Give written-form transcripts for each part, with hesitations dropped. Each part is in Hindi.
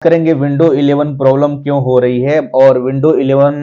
करेंगे विंडो 11 प्रॉब्लम क्यों हो रही है और विंडो 11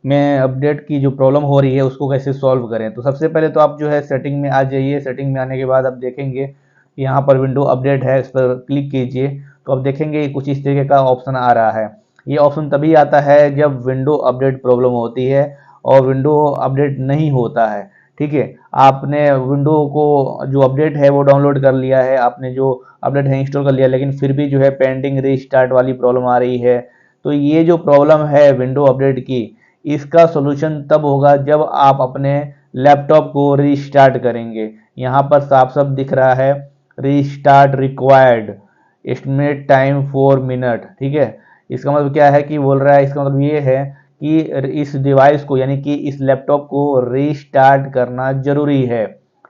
में अपडेट की जो प्रॉब्लम हो रही है उसको कैसे सॉल्व करें। तो सबसे पहले तो आप जो है सेटिंग में आ जाइए। सेटिंग में आने के बाद आप देखेंगे यहाँ पर विंडो अपडेट है, इस पर क्लिक कीजिए तो आप देखेंगे कुछ इस तरीके का ऑप्शन आ रहा है। ये ऑप्शन तभी आता है जब विंडो अपडेट प्रॉब्लम होती है और विंडो अपडेट नहीं होता है। ठीक है, आपने विंडो को जो अपडेट है वो डाउनलोड कर लिया है, आपने जो अपडेट है इंस्टॉल कर लिया, लेकिन फिर भी जो है पेंडिंग रीस्टार्ट वाली प्रॉब्लम आ रही है। तो ये जो प्रॉब्लम है विंडो अपडेट की, इसका सोल्यूशन तब होगा जब आप अपने लैपटॉप को रीस्टार्ट करेंगे। यहाँ पर साफ साफ दिख रहा है restart required, estimate time 4 minute. ठीक है, इसका मतलब क्या है कि बोल रहा है, इसका मतलब ये है कि इस डिवाइस को यानी कि इस लैपटॉप को रीस्टार्ट करना जरूरी है।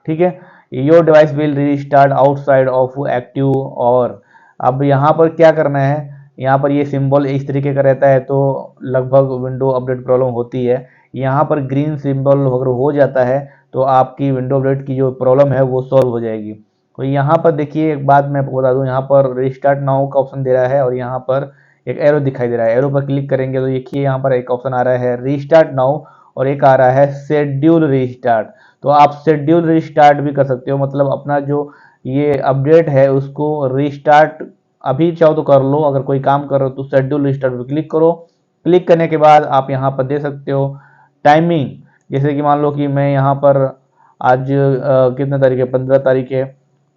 ठीक है, your device will restart outside of active. और अब यहाँ पर क्या करना है, यहाँ पर ये सिंबल इस तरीके का रहता है तो लगभग विंडो अपडेट प्रॉब्लम होती है। यहाँ पर ग्रीन सिंबल अगर हो जाता है तो आपकी विंडो अपडेट की जो प्रॉब्लम है वो सॉल्व हो जाएगी। तो यहाँ पर देखिए एक बात मैं आपको बता दूँ, यहाँ पर रीस्टार्ट नाउ का ऑप्शन दे रहा है और यहाँ पर एक एरो दिखाई दे रहा है। एरो पर क्लिक करेंगे तो देखिए यहाँ पर एक ऑप्शन आ रहा है रीस्टार्ट नाउ और एक आ रहा है शेड्यूल रीस्टार्ट। तो आप शेड्यूल रीस्टार्ट भी कर सकते हो, मतलब अपना जो ये अपडेट है उसको रीस्टार्ट अभी चाहो तो कर लो। अगर कोई काम कर रहे हो तो शेड्यूल रीस्टार्ट पर क्लिक करो। क्लिक करने के बाद आप यहाँ पर दे सकते हो टाइमिंग। जैसे कि मान लो कि मैं यहाँ पर आज कितने तारीख है, 15 तारीख है,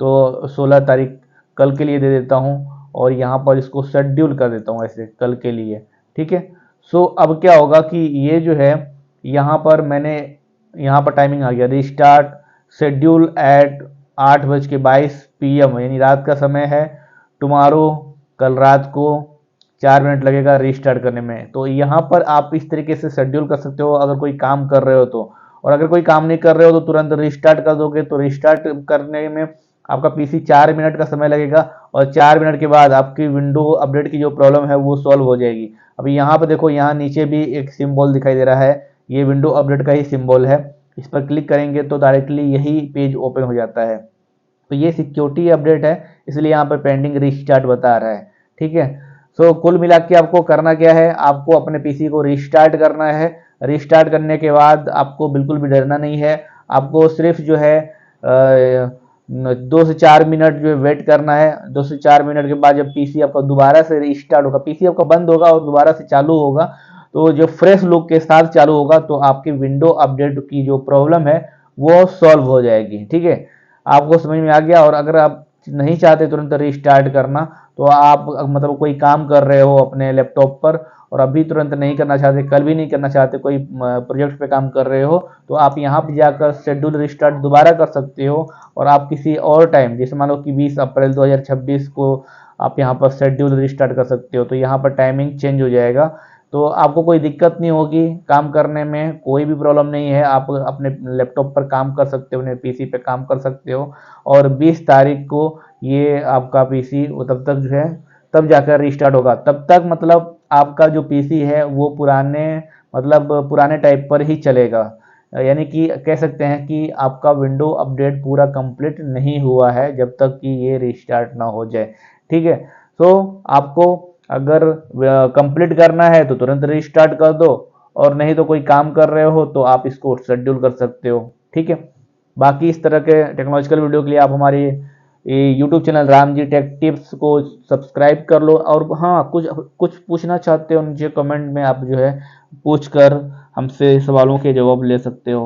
तो 16 तारीख कल के लिए दे देता हूँ और यहाँ पर इसको शेड्यूल कर देता हूँ ऐसे कल के लिए। ठीक है, सो अब क्या होगा कि ये जो है यहाँ पर मैंने यहाँ पर टाइमिंग आ गया रिस्टार्ट शेड्यूल एट 8:22 PM, यानी रात का समय है। टुमारो कल रात को 4 मिनट लगेगा रीस्टार्ट करने में। तो यहाँ पर आप इस तरीके से शेड्यूल कर सकते हो अगर कोई काम कर रहे हो तो। और अगर कोई काम नहीं कर रहे हो तो तुरंत रिस्टार्ट कर दोगे तो रिस्टार्ट करने में आपका पीसी 4 मिनट का समय लगेगा और 4 मिनट के बाद आपकी विंडो अपडेट की जो प्रॉब्लम है वो सॉल्व हो जाएगी। अभी यहाँ पर देखो, यहाँ नीचे भी एक सिंबल दिखाई दे रहा है, ये विंडो अपडेट का ही सिंबल है। इस पर क्लिक करेंगे तो डायरेक्टली यही पेज ओपन हो जाता है। तो ये सिक्योरिटी अपडेट है, इसलिए यहाँ पर पेंडिंग रिस्टार्ट बता रहा है। ठीक है, सो कुल मिला के आपको करना क्या है, आपको अपने पीसी को रिस्टार्ट करना है। रिस्टार्ट करने के बाद आपको बिल्कुल भी डरना नहीं है, आपको सिर्फ जो है 2 से 4 मिनट जो है वेट करना है। 2 से 4 मिनट के बाद जब पीसी आपका दोबारा से रिस्टार्ट होगा, पीसी आपका बंद होगा और दोबारा से चालू होगा, तो जो फ्रेश लुक के साथ चालू होगा तो आपकी विंडो अपडेट की जो प्रॉब्लम है वो सॉल्व हो जाएगी। ठीक है, आपको समझ में आ गया। और अगर आप नहीं चाहते तुरंत रिस्टार्ट करना तो आप मतलब कोई काम कर रहे हो अपने लैपटॉप पर और अभी तुरंत नहीं करना चाहते, कल भी नहीं करना चाहते, कोई प्रोजेक्ट पे काम कर रहे हो, तो आप यहाँ पे जाकर शेड्यूल रिस्टार्ट दोबारा कर सकते हो। और आप किसी और टाइम, जैसे मान लो कि 20 अप्रैल 2026 को आप यहाँ पर शेड्यूल रिस्टार्ट कर सकते हो, तो यहाँ पर टाइमिंग चेंज हो जाएगा। तो आपको कोई दिक्कत नहीं होगी काम करने में, कोई भी प्रॉब्लम नहीं है। आप अपने लैपटॉप पर काम कर सकते हो, अपने पीसी पे काम कर सकते हो। और 20 तारीख को ये आपका पीसी तब तक जो है तब जाकर रिस्टार्ट होगा। तब तक मतलब आपका जो पीसी है वो पुराने टाइप पर ही चलेगा। यानी कि कह सकते हैं कि आपका विंडो अपडेट पूरा कंप्लीट नहीं हुआ है जब तक कि ये रिस्टार्ट ना हो जाए। ठीक है, तो आपको अगर कंप्लीट करना है तो तुरंत रिस्टार्ट कर दो, और नहीं तो कोई काम कर रहे हो तो आप इसको शेड्यूल कर सकते हो। ठीक है, बाकी इस तरह के टेक्नोलॉजिकल वीडियो के लिए आप हमारी YouTube channel Ram ji take tips को सब्सक्राइब कर लो। और हाँ, कुछ कुछ पूछना चाहते हो नीचे कमेंट में आप जो है पूछ कर हमसे सवालों के जवाब ले सकते हो।